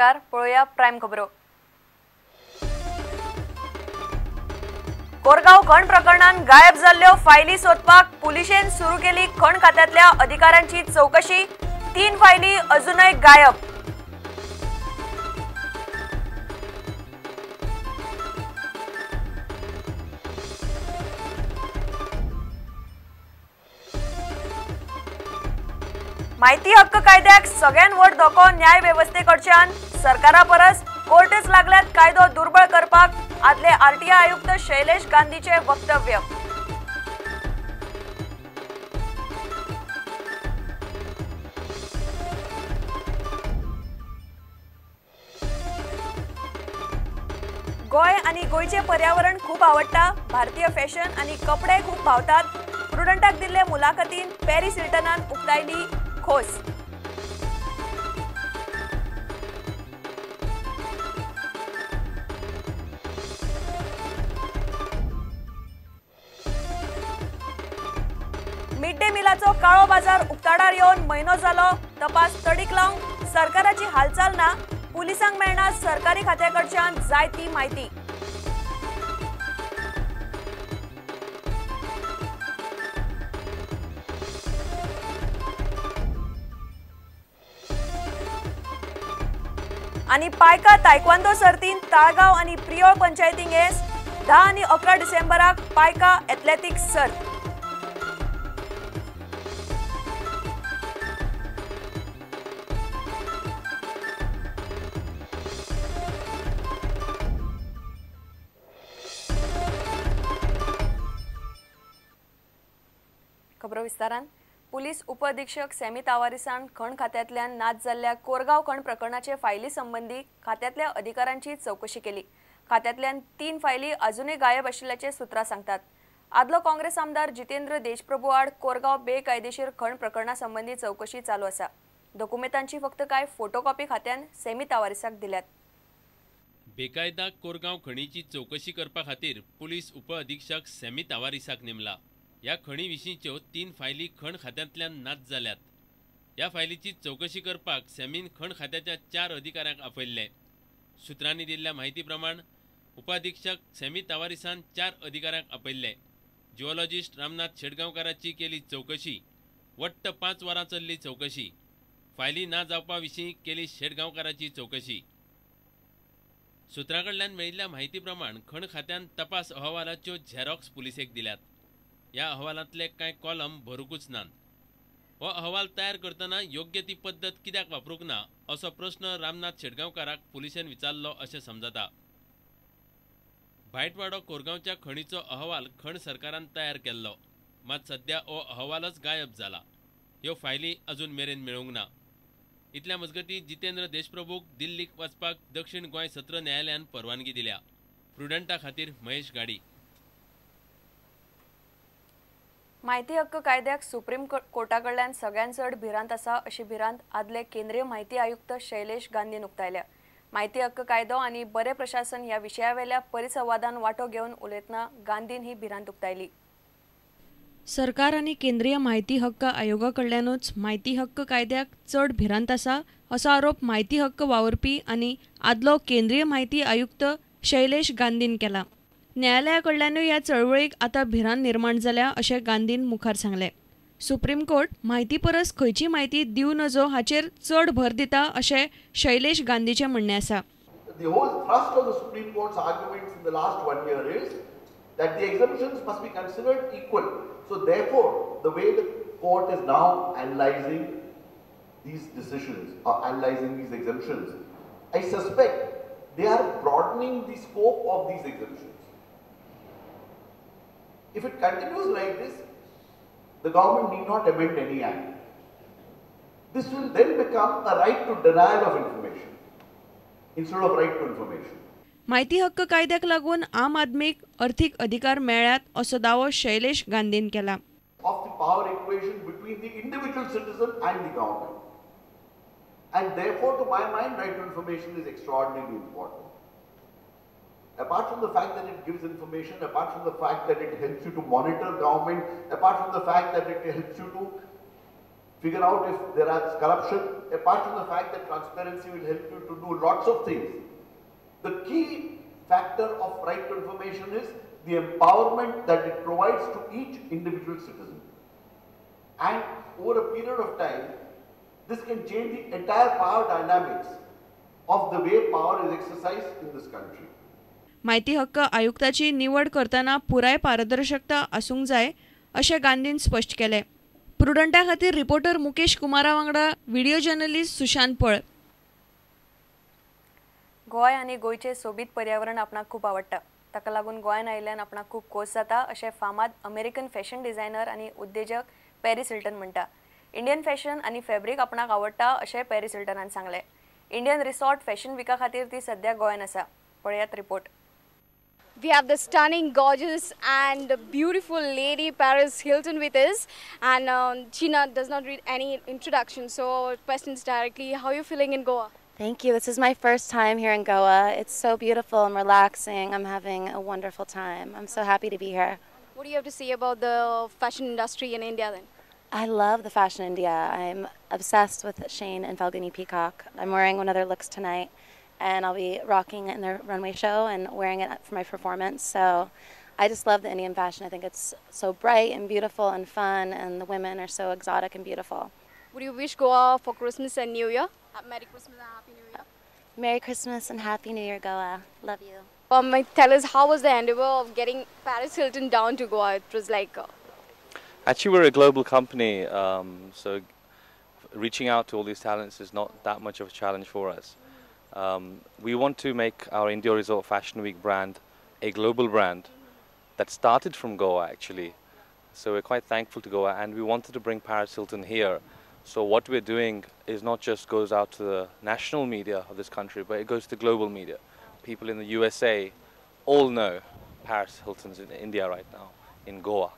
नमस्कार, पळोवया प्राइम खबरो। कोरगाव खण प्रकरणात गायब जाल्ल्यो फायली सोदपाक पुलिशेन सुरू केली खण खात्यातल्या अधिकाऱ्यांची चौकशी। 3 फायली अजूनय गायब। माहिती हक्क कायद्याक सगळ्यात व्हड धोको न्याय व्यवस्थेकडच्यान सरकारा परस कोर्टच लागल्यात कायदो दुर्बळ करपाक आदले आरटीआय आयुक्त शैलेश गांधीचे वक्तव्य। गोय आणि गोयचे पर्यावरण खूप आवडटा। भारतीय फॅशन आणि कपडे खूप भावतात। प्रुडंटाक दिल्ले मुलाखतीन पॅरिस हिल्टनान उक्तायली खोस। मिड डे मिलाचो काळो बाजार उक्ताडार येवन म्हयनो जालो। तपास तडीक लावंक सरकाराची हालचाल ना। पुलिसांक मेळना सरकारी खात्याकडच्यान जायती माहिती। आणि पायका तायक्वांदो सर्तीन ताळगाव आणि प्रियोळ पंचायतींक येस। 10 आणि 11 डिसेंबराक पायका एथलेटिक्स सर्त। खबरो विस्तारान। पुलीस उप अधीक्षक सेमी तावारिसान खण खात्यातल्यान नाच जाल्ल्या कोरगाव खण प्रकरणाचे फायली संबंधी खात्यातल्या अधिकाऱ्यांची चौकशी केली। खात्यातल्यान 3 फायली अजूनही गायब आशिल्ल्याचे सुत्रां सांगतात। आदलो काँग्रेस आमदार जितेंद्र देशप्रभू आड कोरगाव बेकायदेशीर खण प्रकरणा संबंधी चौकशी चालू आसा। डॉक्युमेंटांची फक्त काय फोटोकॉपी खात्यान सेमी तावारिसाक दिल्यात। बेकायदा कोरगाव खणीची चौकशी करपा खातीर पुलीस उप अधीक्षक सेमी तावारिसाक नेमला। या खणी विशींच्यो 3 फायली खण खात्यांतल्यान नाच जाल्यात। या फायलीची चौकशी करपाक सेमीन खण खात्याच्या 4 अधिकाऱ्यांक आपयल्ले। सुत्रांनी दिल्ल्या म्हायती प्रमाण उपाधीक्षक सेमी तावारिसान 4 अधिकाऱ्यांक आपयल्ले। जिओलॉजिस्ट रामनाथ शेटगांवकाराची केली चौकशी। वट्ट 5 वरां चल्ली चौकशी। फायली ना जावपा विशीं केली शेटगांवकाराची चौकशी। सुत्रांकडल्यान मेळिल्ल्या म्हायती प्रमाण खण खात्यान तपास अहवालाच्यो झेरॉक्स पुलिसेक दिल्यात। या अहवालांतले कांय कॉलम भरूकूच नात। हो अहवाल तयार करतना योग्य ती पद्दत कित्याक वापरूंक ना असो प्रश्न रामनाथ शेटगांवकाराक पुलिशेन विचारलो अशें समजता। भायटवाडो कोरगांवच्या खणीचो अहवाल खण सरकारान तयार केल्लो, मात सध्या हो अहवालच गायब जाला। ह्यो फायली अजून मेरेन मेळूंक ना। इतल्या मजगतीं जितेंद्र देशप्रभूक दिल्लीक वचपाक दक्षिण गोंय सत्र न्यायालयान परवानगी दिल्या। प्रुडंटा खातीर महेश गाडी। माहिती हक्क कायद्याक सुप्रीम कोर्टाकडल्यान सगळ्यात चड भिरांत आसा अशी भिरांत आदले केंद्रीय म्हायती आयुक्त शैलेश गांधीन उक्तायल्या। माहिती हक्क कायदो आणि बरे प्रशासन ह्या विशयावेल्या परिसंवादान वांटो घेवन उलयतना गांधीन ही भिरांत उक्तायली। सरकार आणि केंद्रीय माहिती हक्क आयोगाकडल्यानूच माहिती हक्क कायद्याक चड भिरांत आसा असो आरोप माहिती हक्क वावरपी आणि आदलो केंद्रीय माहिती आयुक्त शैलेश गांधीन केला। न्यायालयाकडल्यानूय ह्या चळवळीक आता भिरांत निर्माण जाल्या अशें गांधीन मुखार सांगले। सुप्रीम कोर्ट माहिती परस खंयची माहिती दिवं नजो हाचेर चड भर दिता अशें शैलेश गांधीचें म्हणणें आसा। The whole thrust of the Supreme Court's arguments in the last 1 year is that the exemptions must be considered equal. So therefore, the way the court is now analyzing these decisions or analyzing these exemptions, I suspect they are broadening the scope of these exemptions. If it continues like this, the government need not amend any act. This will then become a right to denial of information instead of right to information. माहिती हक्क कायद्याक लागून आम आदमीक अर्थीक अधिकार मेळ्ळ्यात असो दावो शैलेश गांधीन केला। Of the power equation between the individual citizen and the government. And therefore, to my mind, right to information is extraordinarily important. Apart from the fact that it gives information, apart from the fact that it helps you to monitor government, apart from the fact that it helps you to figure out if there is corruption, apart from the fact that transparency will help you to do lots of things. The key factor of right to information is the empowerment that it provides to each individual citizen. And over a period of time, this can change the entire power dynamics of the way power is exercised in this country. माहिती हक्क आयुक्ताची निवड करताना पुराय पारदर्शकता आसूंक जाय अशें Gandhian स्पश्ट केलें. प्रुडंटा खातीर रिपोर्टर मुकेश कुमारा वांगडा व्हिडिओ जर्नलिस्ट सुशांत पळ. गोंय आनी गोंयचें सोबीत पर्यावरण आपणाक खूब आवडटा. ताका लागून गोंयान आयिल्ल्यान आपणाक खूब खोस जाता अशें फामाद अमेरिकन फॅशन डिझायनर आनी उद्देजक पॅरिस हिल्टन म्हणटा. इंडियन फॅशन आनी फॅब्रीक आपणाक आवडटा अशें पॅरिस हिल्टनान सांगलें. इंडियन रिसॉर्ट फॅशन विका खातीर ती सध्या गोंयान आसा. पळयात report. We have the stunning, gorgeous and beautiful lady Paris Hilton with us, and she does not read any introduction, so questions directly. How are you feeling in Goa? Thank you. This is my first time here in Goa. It's so beautiful and relaxing. I'm having a wonderful time. I'm so happy to be here. What do you have to say about the fashion industry in India then? I love the fashion in India. I'm obsessed with Shane and Falguni Peacock. I'm wearing one of their looks tonight. And I'll be rocking it in their runway show and wearing it for my performance. So I just love the Indian fashion. I think it's so bright and beautiful and fun, and the women are so exotic and beautiful. Would you wish Goa for Christmas and New Year? Merry Christmas and Happy New Year. Merry Christmas and Happy New Year, Goa. Love you. Tell us, how was the endeavor of getting Paris Hilton down to Goa? It was like... Actually, we're a global company, so reaching out to all these talents is not that much of a challenge for us. We want to make our India Resort Fashion Week brand a global brand that started from Goa actually. So we're quite thankful to Goa, and we wanted to bring Paris Hilton here. So what we're doing is not just goes out to the national media of this country, but it goes to global media. People in the USA all know Paris Hilton's in India right now, in Goa.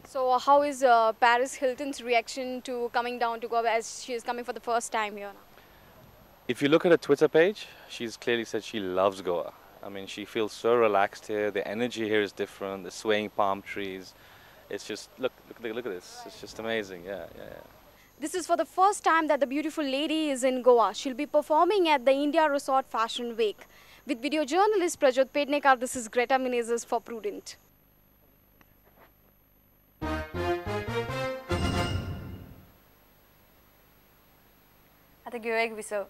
So how is Paris Hilton's reaction to coming down to Goa as she is coming for the first time here now? If you look at her Twitter page, she's clearly said she loves Goa. I mean, she feels so relaxed here. The energy here is different. The swaying palm trees. It's just, look at this. It's just amazing. Yeah. This is for the first time that the beautiful lady is in Goa. She'll be performing at the India Resort Fashion Week. With video journalist Prajot Pednekar, this is Greta Menezes for Prudent. आता घेऊया एक विसव.